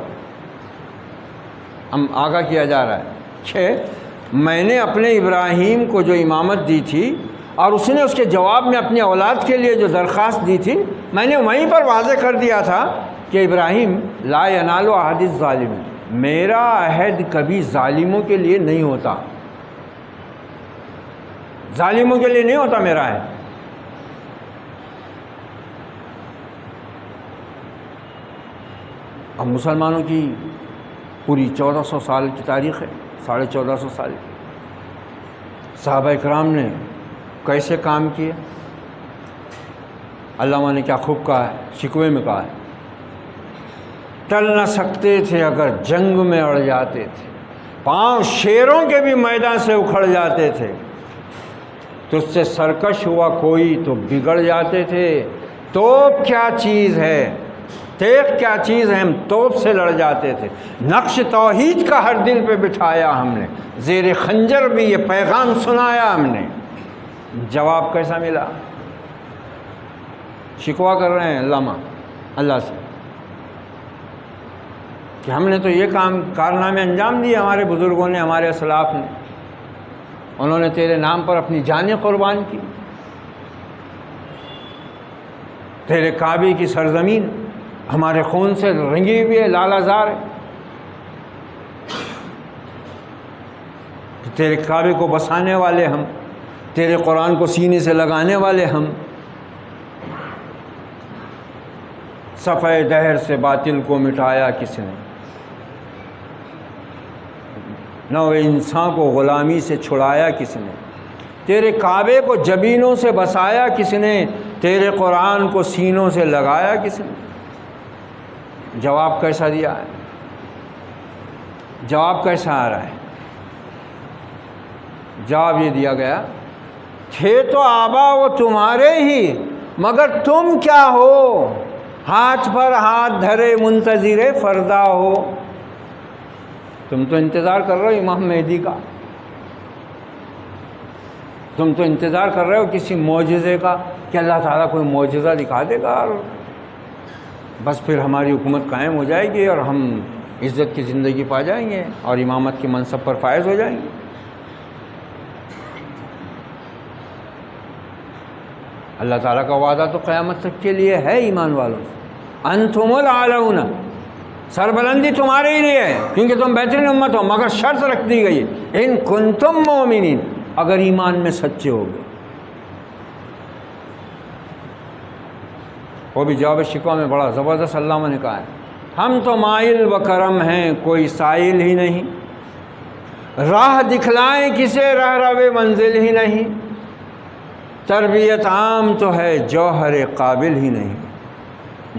ہم آگاہ کیا جا رہا ہے کہ میں نے اپنے ابراہیم کو جو امامت دی تھی اور اس نے اس کے جواب میں اپنی اولاد کے لیے جو درخواست دی تھی میں نے وہیں پر واضح کر دیا تھا کہ ابراہیم لا ینال عہد الظالم، میرا عہد کبھی ظالموں کے لیے نہیں ہوتا، ظالموں کے لیے نہیں ہوتا میرا عہد۔ اب مسلمانوں کی پوری 1400 سال کی تاریخ ہے، 1450 سال کی، صحابہ اکرام نے کیسے کام کیے، علامہ نے کیا خوب کہا ہے، شکوے میں کہا ہے، ٹل نہ سکتے تھے اگر جنگ میں اڑ جاتے تھے، پاؤں شیروں کے بھی میدان سے اکھڑ جاتے تھے، تجھ سے سرکش ہوا کوئی تو بگڑ جاتے تھے، توپ کیا چیز ہے، تیغ کیا چیز ہے، ہم توپ سے لڑ جاتے تھے، نقش توحید کا ہر دل پہ بٹھایا ہم نے، زیر خنجر بھی یہ پیغام سنایا ہم نے۔ جواب کیسا ملا؟ شکوہ کر رہے ہیں علامہ اللہ سے کہ ہم نے تو یہ کارنامے انجام دیے، ہمارے بزرگوں نے، ہمارے اسلاف نے، انہوں نے تیرے نام پر اپنی جانیں قربان کی، تیرے کعبے کی سرزمین ہمارے خون سے رنگی ہوئی ہے، لال زار ہے، تیرے کعبے کو بسانے والے ہم، تیرے قرآن کو سینے سے لگانے والے ہم، صفحہ دہر سے باطل کو مٹایا کس نے، نو انسان کو غلامی سے چھڑایا کس نے، تیرے کعبے کو جبینوں سے بسایا کس نے، تیرے قرآن کو سینوں سے لگایا کس نے؟ جواب کیسا دیا ہے؟ جواب کیسا آ رہا ہے؟ جواب یہ دیا گیا، تھے تو آبا وہ تمہارے ہی، مگر تم کیا ہو، ہاتھ پر ہاتھ دھرے منتظر فردا ہو، تم تو انتظار کر رہے ہو امام مہدی کا، تم تو انتظار کر رہے ہو کسی معجزے کا کہ اللہ تعالیٰ کوئی معجزہ دکھا دے گا اور بس پھر ہماری حکومت قائم ہو جائے گی اور ہم عزت کی زندگی پا جائیں گے اور امامت کے منصب پر فائز ہو جائیں گے۔ اللہ تعالیٰ کا وعدہ تو قیامت تک کے لیے ہے ایمان والوں، انتم الاعلون، سربلندی تمہارے ہی لیے ہے کیونکہ تم بہترین امت ہو، مگر شرط رکھ دی گئی ان کنتم مومنین، اگر ایمان میں سچے ہو گئے۔ وہ بھی جواب شکوہ میں بڑا زبردست علامہ نے کہا ہے، ہم تو مائل و کرم ہیں کوئی سائل ہی نہیں، راہ دکھلائیں کسے رہ روے منزل ہی نہیں، تربیت عام تو ہے جوہر قابل ہی نہیں،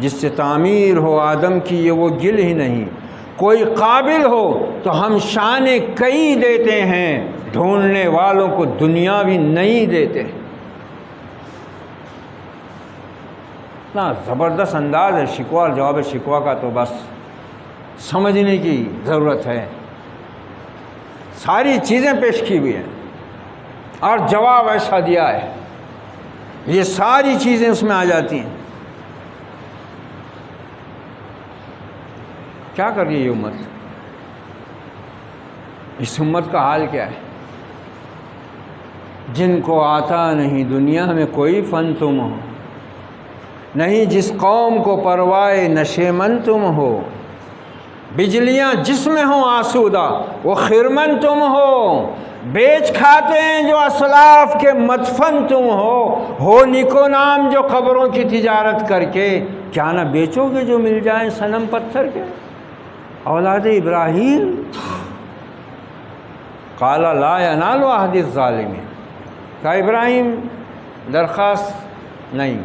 جس سے تعمیر ہو آدم کی یہ وہ گل ہی نہیں، کوئی قابل ہو تو ہم شان کئی دیتے ہیں، ڈھونڈنے والوں کو دنیا بھی نہیں دیتے۔ اتنا زبردست انداز ہے شکوہ اور جواب شکوہ کا، تو بس سمجھنے کی ضرورت ہے، ساری چیزیں پیش کی ہوئی ہیں اور جواب ایسا دیا ہے، یہ ساری چیزیں اس میں آ جاتی ہیں۔ کیا کر رہی ہے یہ امت؟ اس امت کا حال کیا ہے؟ جن کو آتا نہیں دنیا میں کوئی فن تم ہو، نہیں جس قوم کو پروائے نشے من تم ہو، بجلیاں جس میں ہوں آسودہ وہ خرمن تم ہو، بیچ کھاتے ہیں جو اسلاف کے مدفن تم ہو نیکو نام جو قبروں کی تجارت کر کے، کیا نہ بیچو گے جو مل جائیں صنم پتھر کے؟ اولاد ابراہیم قال لا ینال عہد الظالمین، کہا ابراہیم درخواست نہیں،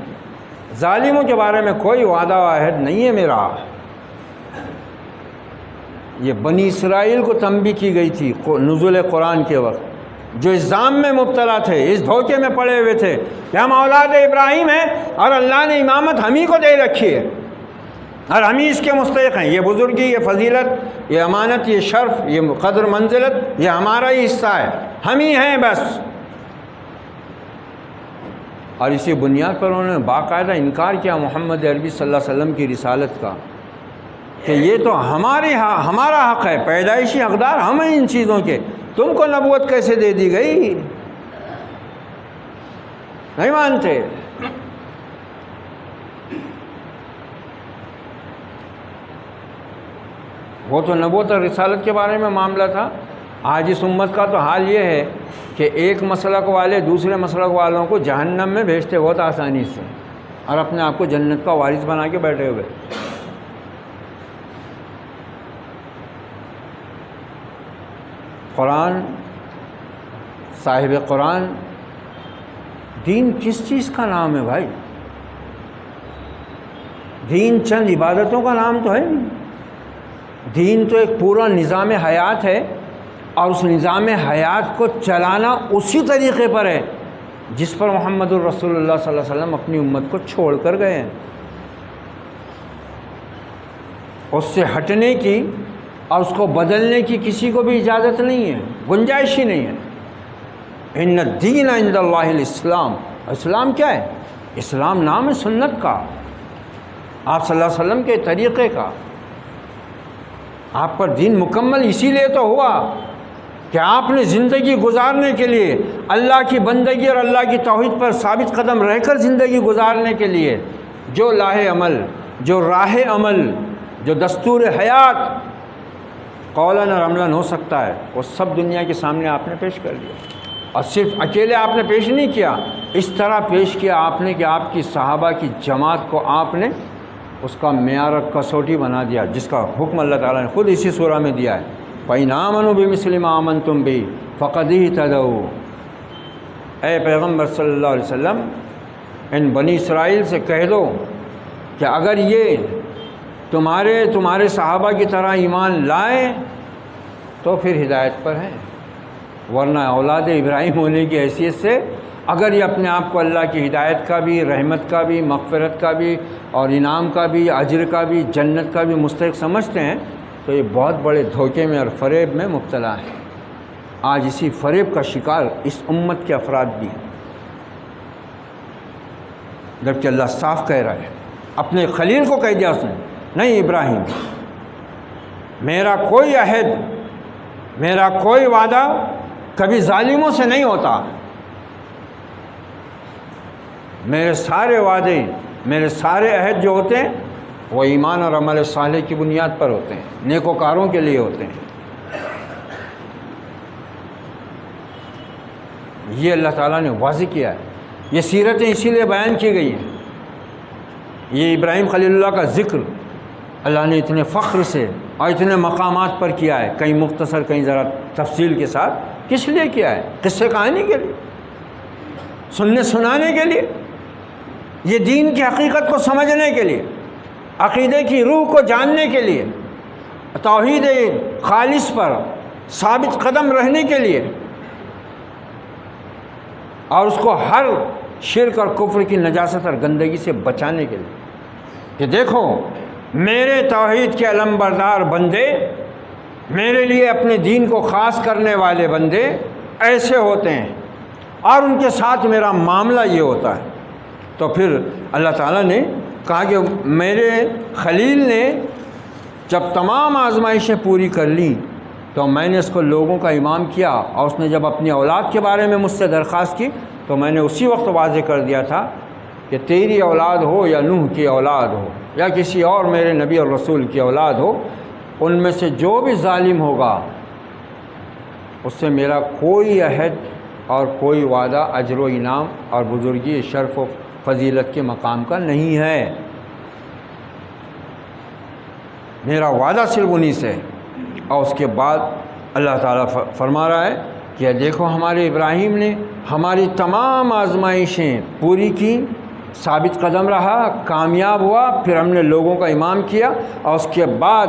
ظالموں کے بارے میں کوئی وعدہ و عہد نہیں ہے میرا۔ یہ بنی اسرائیل کو تنبیہ کی گئی تھی نزول قرآن کے وقت، جو اس ظام میں مبتلا تھے، اس دھوکے میں پڑے ہوئے تھے کہ ہم اولاد ابراہیم ہیں اور اللہ نے امامت ہم ہی کو دے رکھی ہے اور ہم ہی اس کے مستحق ہیں، یہ بزرگی، یہ فضیلت، یہ امانت، یہ شرف، یہ قدر منزلت، یہ ہمارا ہی حصہ ہے، ہم ہی ہیں بس۔ اور اسی بنیاد پر انہوں نے باقاعدہ انکار کیا محمد عربی صلی اللہ علیہ وسلم کی رسالت کا، کہ یہ تو ہمارا حق ہے، پیدائشی حقدار ہم ہیں ان چیزوں کے، تم کو نبوت کیسے دے دی گئی؟ نہیں مانتے. وہ تو نبوت اور رسالت کے بارے میں معاملہ تھا. آج اس امت کا تو حال یہ ہے کہ ایک مسلک والے دوسرے مسلک والوں کو جہنم میں بھیجتے بہت آسانی سے، اور اپنے آپ کو جنت کا وارث بنا کے بیٹھے ہوئے. قرآن، صاحب قرآن، دین کس چیز کا نام ہے بھائی؟ دین چند عبادتوں کا نام تو ہے نہیں. دین تو ایک پورا نظام حیات ہے، اور اس نظام حیات کو چلانا اسی طریقے پر ہے جس پر محمد الرسول اللہ صلی اللہ علیہ وسلم اپنی امت کو چھوڑ کر گئے ہیں. اس سے ہٹنے کی اور اس کو بدلنے کی کسی کو بھی اجازت نہیں ہے، گنجائش ہی نہیں ہے. ان الدین عند اللہ الاسلام. اسلام کیا ہے؟ اسلام نام ہے سنت کا، آپ صلی اللہ علیہ وسلم کے طریقے کا. آپ پر دین مکمل اسی لیے تو ہوا کہ آپ نے زندگی گزارنے کے لیے اللہ کی بندگی اور اللہ کی توحید پر ثابت قدم رہ کر زندگی گزارنے کے لیے جو راہ عمل، جو دستور حیات قولاً اور عملاً ہو سکتا ہے، وہ سب دنیا کے سامنے آپ نے پیش کر دیا. اور صرف اکیلے آپ نے پیش نہیں کیا، اس طرح پیش کیا آپ نے کہ آپ کی صحابہ کی جماعت کو آپ نے اس کا معیار اور کسوٹی بنا دیا، جس کا حکم اللہ تعالیٰ نے خود اسی سورہ میں دیا ہے. فَإِنْ آمَنُوا بِمِثْلِ مَا آمَنْتُمْ بِهِ فَقَدْ اهْتَدَوْا. اے پیغمبر صلی اللہ علیہ وسلم، ان بنی اسرائیل سے کہہ دو کہ اگر یہ تمہارے صحابہ کی طرح ایمان لائیں تو پھر ہدایت پر ہیں، ورنہ اولاد ابراہیم ہونے کی حیثیت سے اگر یہ اپنے آپ کو اللہ کی ہدایت کا بھی، رحمت کا بھی، مغفرت کا بھی اور انعام کا بھی، اجر کا بھی، جنت کا بھی مستحق سمجھتے ہیں تو یہ بہت بڑے دھوکے میں اور فریب میں مبتلا ہیں. آج اسی فریب کا شکار اس امت کے افراد بھی ہیں، جبکہ اللہ صاف کہہ رہا ہے. اپنے خلیل کو کہہ دیا اس نے، نہیں ابراہیم، میرا کوئی عہد، میرا کوئی وعدہ کبھی ظالموں سے نہیں ہوتا. میرے سارے وعدے، میرے سارے عہد جو ہوتے ہیں وہ ایمان اور عمل صالح کی بنیاد پر ہوتے ہیں، نیکوکاروں کے لیے ہوتے ہیں. یہ اللہ تعالیٰ نے واضح کیا ہے. یہ سیرتیں اسی لیے بیان کی گئی ہیں. یہ ابراہیم خلیل اللہ کا ذکر اللہ نے اتنے فخر سے اور اتنے مقامات پر کیا ہے، کہیں مختصر کہیں ذرا تفصیل کے ساتھ. کس لیے کیا ہے؟ قصے کہانی کے لیے، سننے سنانے کے لیے، یہ دین کی حقیقت کو سمجھنے کے لیے، عقیدے کی روح کو جاننے کے لیے، توحید خالص پر ثابت قدم رہنے کے لیے، اور اس کو ہر شرک اور کفر کی نجاست اور گندگی سے بچانے کے لیے کہ دیکھو میرے توحید کے علم بردار بندے، میرے لیے اپنے دین کو خاص کرنے والے بندے ایسے ہوتے ہیں، اور ان کے ساتھ میرا معاملہ یہ ہوتا ہے. تو پھر اللہ تعالیٰ نے کہا کہ میرے خلیل نے جب تمام آزمائشیں پوری کر لیں تو میں نے اس کو لوگوں کا امام کیا، اور اس نے جب اپنی اولاد کے بارے میں مجھ سے درخواست کی تو میں نے اسی وقت واضح کر دیا تھا کہ تیری اولاد ہو یا نوح کی اولاد ہو یا کسی اور میرے نبی اور رسول کی اولاد ہو، ان میں سے جو بھی ظالم ہوگا اس سے میرا کوئی عہد اور کوئی وعدہ اجر و انعام اور بزرگی، شرف و فضیلت کے مقام کا نہیں ہے. میرا وعدہ صرف انہی سے. اور اس کے بعد اللہ تعالیٰ فرما رہا ہے کہ دیکھو ہمارے ابراہیم نے ہماری تمام آزمائشیں پوری کی، ثابت قدم رہا، کامیاب ہوا، پھر ہم نے لوگوں کا امام کیا، اور اس کے بعد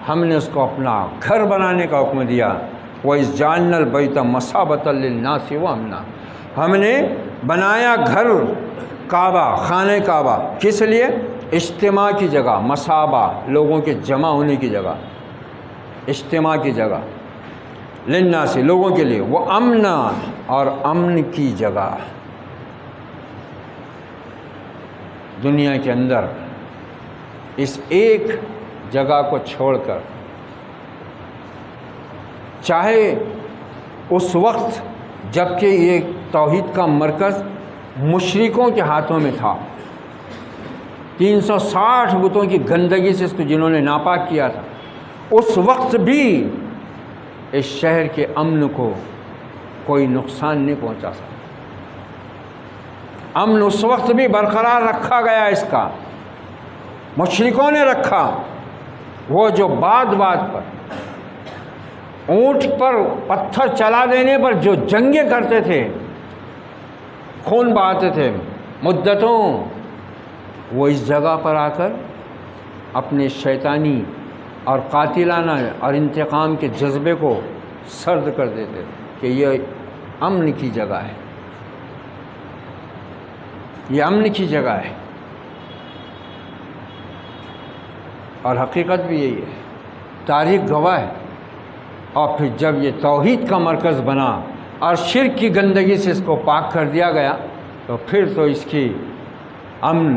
ہم نے اس کو اپنا گھر بنانے کا حکم دیا. وَإِذْ جَعَلْنَا الْبَيْتَ مَثَابَةً لِلنَّاسِ وَأَمْنًا. ہم نے بنایا گھر کعبہ، خانہ کعبہ، کس لیے؟ اجتماع کی جگہ، مثابہ، لوگوں کے جمع ہونے کی جگہ، اجتماع کی جگہ، للناس، لوگوں کے لیے، وہ امنا، اور امن کی جگہ. دنیا کے اندر اس ایک جگہ کو چھوڑ کر، چاہے اس وقت جب کہ یہ توحید کا مرکز مشرکوں کے ہاتھوں میں تھا. 360 بتوں کی گندگی سے اس کو جنہوں نے ناپاک کیا تھا، اس وقت بھی اس شہر کے امن کو کوئی نقصان نہیں پہنچا سکتا. امن اس وقت بھی برقرار رکھا گیا اس کا، مشرکوں نے رکھا. وہ جو بات پر اونٹ پر پتھر چلا دینے پر جو جنگیں کرتے تھے، خون بہاتے تھے مدتوں، وہ اس جگہ پر آ کر اپنے شیطانی اور قاتلانہ اور انتقام کے جذبے کو سرد کر دیتے تھے کہ یہ امن کی جگہ ہے، یہ امن کی جگہ ہے. اور حقیقت بھی یہی ہے، تاریخ گواہ ہے. اور پھر جب یہ توحید کا مرکز بنا اور شرک کی گندگی سے اس کو پاک کر دیا گیا، تو پھر تو اس کی امن،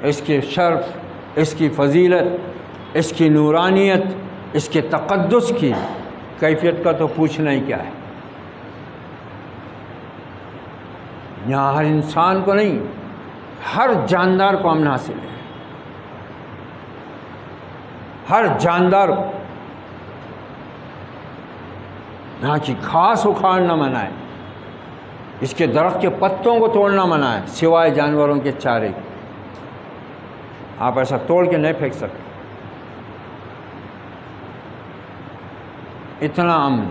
اس کے شرف، اس کی فضیلت، اس کی نورانیت، اس کے تقدس کی کیفیت کا تو پوچھنا ہی کیا ہے. یہاں ہر انسان کو نہیں، ہر جاندار کو امن حاصل ہے، ہر جاندار کو. یہاں کی گھاس اکھاڑنا منع ہے، اس کے درخت کے پتوں کو توڑنا منع ہے، سوائے جانوروں کے چارے کی. آپ ایسا توڑ کے نہیں پھینک سکتے. اتنا امن.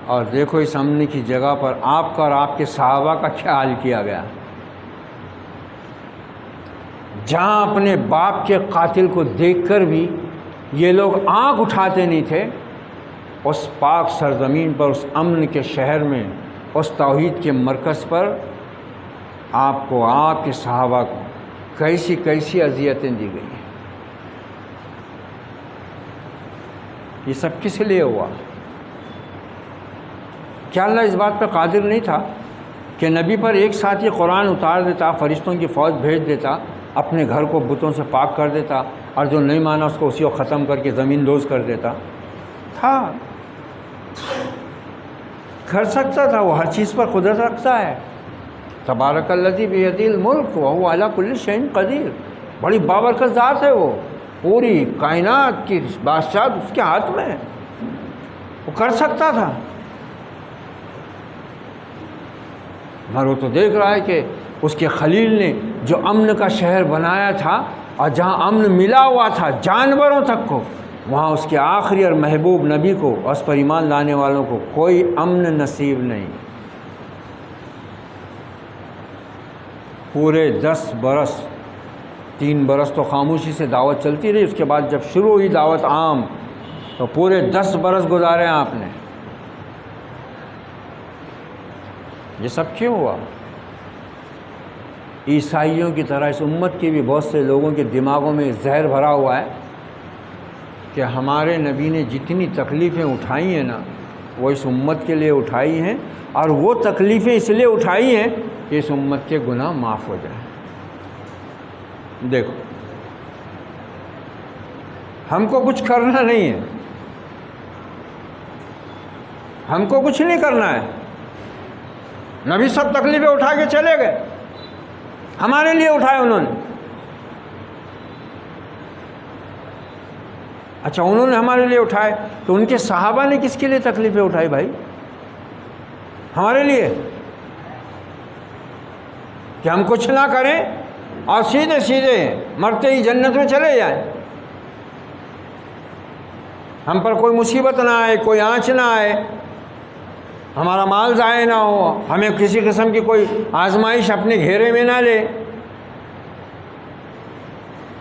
اور دیکھو اس امن کی جگہ پر آپ کا اور آپ کے صحابہ کا کیا حال کیا گیا. جہاں اپنے باپ کے قاتل کو دیکھ کر بھی یہ لوگ آنکھ اٹھاتے نہیں تھے، اس پاک سرزمین پر، اس امن کے شہر میں، اس توحید کے مرکز پر آپ کو، آپ کے صحابہ کو کیسی کیسی اذیتیں دی گئی ہیں. یہ سب کس لیے ہوا؟ کیا اللہ اس بات پر قادر نہیں تھا کہ نبی پر ایک ساتھ یہ قرآن اتار دیتا، فرشتوں کی فوج بھیج دیتا، اپنے گھر کو بتوں سے پاک کر دیتا، اور جو نہیں مانا اس کو اسی کو ختم کر کے زمین دوز کر دیتا؟ تھا، کر سکتا تھا. وہ ہر چیز پر قدرت رکھتا ہے. تبارک الذی بیدہ الملک وہو علی کل شیء قدیر. بڑی بابرکت ذات ہے وہ، پوری کائنات کی بادشاہت اس کے ہاتھ میں ہے. وہ کر سکتا تھا، مگر وہ تو دیکھ رہا ہے کہ اس کے خلیل نے جو امن کا شہر بنایا تھا، اور جہاں امن ملا ہوا تھا جانوروں تک کو، وہاں اس کے آخری اور محبوب نبی کو اور اس پر ایمان لانے والوں کو کوئی امن نصیب نہیں. پورے 10 برس، 3 برس تو خاموشی سے دعوت چلتی رہی، اس کے بعد جب شروع ہوئی دعوت عام تو پورے 10 برس گزارے آپ نے. یہ سب کیوں ہوا؟ عیسائیوں کی طرح اس امت کے بھی بہت سے لوگوں کے دماغوں میں زہر بھرا ہوا ہے کہ ہمارے نبی نے جتنی تکلیفیں اٹھائی ہیں نا، وہ اس امت کے لیے اٹھائی ہیں، اور وہ تکلیفیں اس لیے اٹھائی ہیں کہ اس امت کے گناہ معاف ہو جائیں. دیکھو، ہم کو کچھ کرنا نہیں ہے، ہم کو کچھ نہیں کرنا ہے. نبی سب تکلیفیں اٹھا کے چلے گئے، ہمارے لیے اٹھائے انہوں نے. اچھا، انہوں نے ہمارے لیے اٹھائے تو ان کے صحابہ نے کس کے لیے تکلیفیں اٹھائی بھائی؟ ہمارے لیے کہ ہم کچھ نہ کریں اور سیدھے سیدھے مرتے ہی جنت میں چلے جائیں. ہم پر کوئی مصیبت نہ آئے، کوئی آنچ نہ آئے، ہمارا مال ضائع نہ ہو، ہمیں کسی قسم کی کوئی آزمائش اپنے گھیرے میں نہ لے،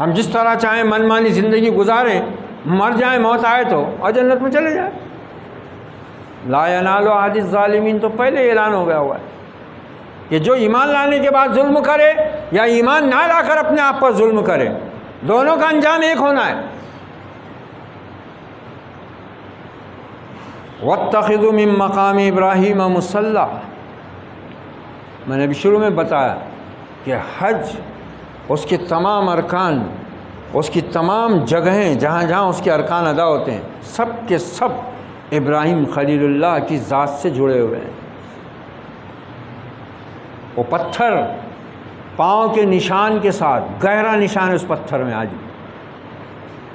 ہم جس طرح چاہیں من مانی زندگی گزاریں، مر جائیں، موت آئے تو، اور جنت میں چلے جائیں. لا ینال عہد الظالمین تو پہلے اعلان ہو گیا ہوا ہے کہ جو ایمان لانے کے بعد ظلم کرے یا ایمان نہ لا کر اپنے آپ پر ظلم کرے، دونوں کا انجام ایک ہونا ہے. وَاتَّخِذُوا مِن مَّقَامِ إِبْرَاهِيمَ مُصَلًّى. میں نے ابھی شروع میں بتایا کہ حج، اس کے تمام ارکان، اس کی تمام جگہیں جہاں جہاں اس کے ارکان ادا ہوتے ہیں، سب کے سب ابراہیم خلیل اللہ کی ذات سے جڑے ہوئے ہیں. وہ پتھر پاؤں کے نشان کے ساتھ، گہرا نشان ہے اس پتھر میں آج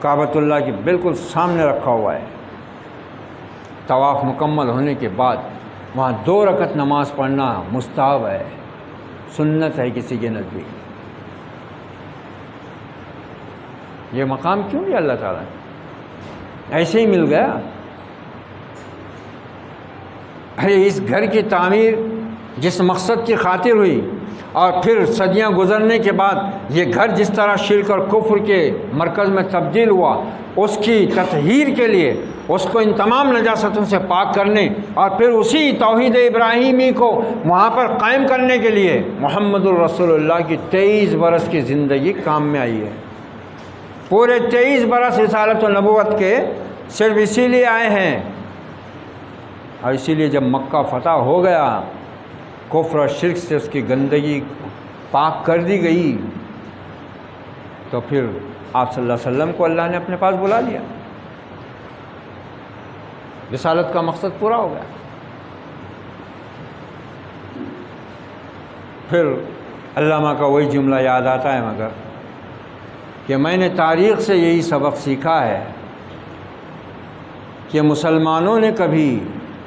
کعبۃ اللہ کے بالکل سامنے رکھا ہوا ہے۔ طواف مکمل ہونے کے بعد وہاں 2 رکعت نماز پڑھنا مستحب ہے، سنت ہے کسی کے نزدیک۔ یہ مقام کیوں دیا اللہ تعالیٰ نے؟ ایسے ہی مل گیا؟ ارے اس گھر کی تعمیر جس مقصد کی خاطر ہوئی اور پھر صدیاں گزرنے کے بعد یہ گھر جس طرح شرک اور کفر کے مرکز میں تبدیل ہوا، اس کی تطہیر کے لیے، اس کو ان تمام نجاستوں سے پاک کرنے اور پھر اسی توحید ابراہیمی کو وہاں پر قائم کرنے کے لیے محمد الرسول اللہ کی 23 برس کی زندگی کام میں آئی ہے۔ پورے 23 برس رسالت و نبوت کے صرف اسی لیے آئے ہیں، اور اسی لیے جب مکہ فتح ہو گیا، کفر اور شرک سے اس کی گندگی پاک کر دی گئی، تو پھر آپ صلی اللہ علیہ وسلم کو اللہ نے اپنے پاس بلا لیا، رسالت کا مقصد پورا ہو گیا۔ پھر علامہ کا وہی جملہ یاد آتا ہے مگر کہ میں نے تاریخ سے یہی سبق سیکھا ہے کہ مسلمانوں نے کبھی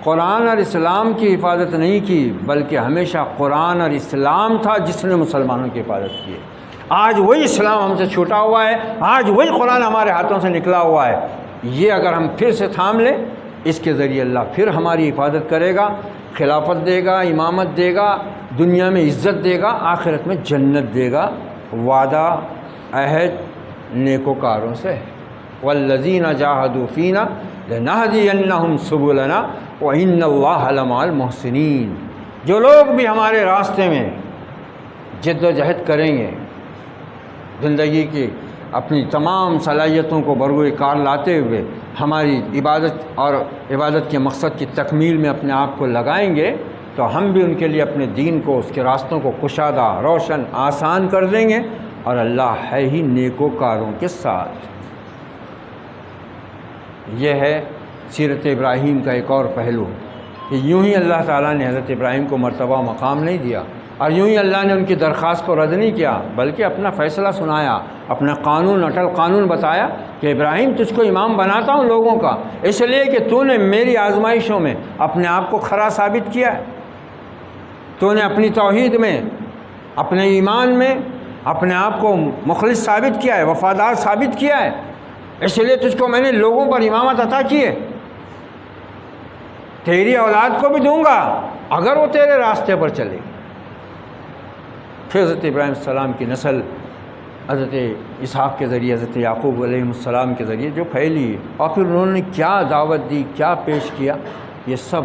قرآن اور اسلام کی حفاظت نہیں کی، بلکہ ہمیشہ قرآن اور اسلام تھا جس نے مسلمانوں کی حفاظت کی ہے۔ آج وہی اسلام ہم سے چھوٹا ہوا ہے، آج وہی قرآن ہمارے ہاتھوں سے نکلا ہوا ہے، یہ اگر ہم پھر سے تھام لیں، اس کے ذریعے اللہ پھر ہماری حفاظت کرے گا، خلافت دے گا، امامت دے گا، دنیا میں عزت دے گا، آخرت میں جنت دے گا۔ وعدہ عہد نیکوکاروں سے ہے، والذین جاہدوا فینا لنہدینہم سبلنا وإن اللہ لمع المحسنین۔ جو لوگ بھی ہمارے راستے میں جد و جہد کریں گے، زندگی کی اپنی تمام صلاحیتوں کو بروئے کار لاتے ہوئے ہماری عبادت اور عبادت کے مقصد کی تکمیل میں اپنے آپ کو لگائیں گے، تو ہم بھی ان کے لیے اپنے دین کو، اس کے راستوں کو کشادہ، روشن، آسان کر دیں گے، اور اللہ ہے ہی نیکوکاروں کے ساتھ۔ یہ ہے سیرت ابراہیم کا ایک اور پہلو کہ یوں ہی اللہ تعالیٰ نے حضرت ابراہیم کو مرتبہ مقام نہیں دیا، اور یوں ہی اللہ نے ان کی درخواست کو رد نہیں کیا، بلکہ اپنا فیصلہ سنایا، اپنا قانون، اٹل قانون بتایا کہ ابراہیم تجھ کو امام بناتا ہوں لوگوں کا، اس لیے کہ تو نے میری آزمائشوں میں اپنے آپ کو کھرا ثابت کیا ہے، تو نے اپنی توحید میں، اپنے ایمان میں اپنے آپ کو مخلص ثابت کیا ہے، وفادار ثابت کیا ہے، اس لیے تجھ کو میں نے لوگوں پر امامت عطا کی ہے، تیری اولاد کو بھی دوں گا اگر وہ تیرے راستے پر چلے۔ پھر حضرت ابراہیم السلام کی نسل حضرت اسحاق کے ذریعے، حضرت یعقوب علیہ السلام کے ذریعے جو پھیلی، اور پھر انہوں نے کیا دعوت دی، کیا پیش کیا، یہ سب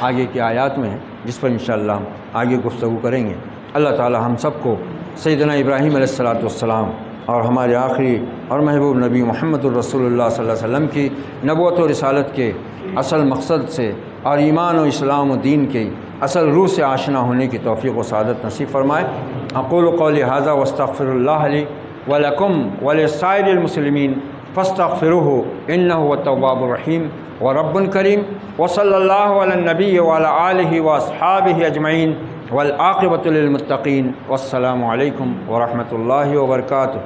آگے کی آیات میں ہے، جس پر انشاءاللہ ہم آگے گفتگو کریں گے۔ اللہ تعالی ہم سب کو سیدنا ابراہیم علیہ السلام اور ہمارے آخری اور محبوب نبی محمد الرسول اللہ صلی اللہ علیہ وسلم کی نبوت و رسالت کے اصل مقصد سے اور ایمان و اسلام و دین کے اصل روح سے آشنا ہونے کی توفیق و سعادت نصیب فرمائے۔ اقول قولی ھذا واستغفر اللہ لی ولکم ولسائر المسلمین فاستغفروہ انہ هو التواب الرحیم ورب کریم، وصلی اللہ علی النبی وعلی آلہ واصحابہ اجمعین والعاقبۃ للمتقین، والسلام علیکم ورحمۃ اللہ وبرکاتہ۔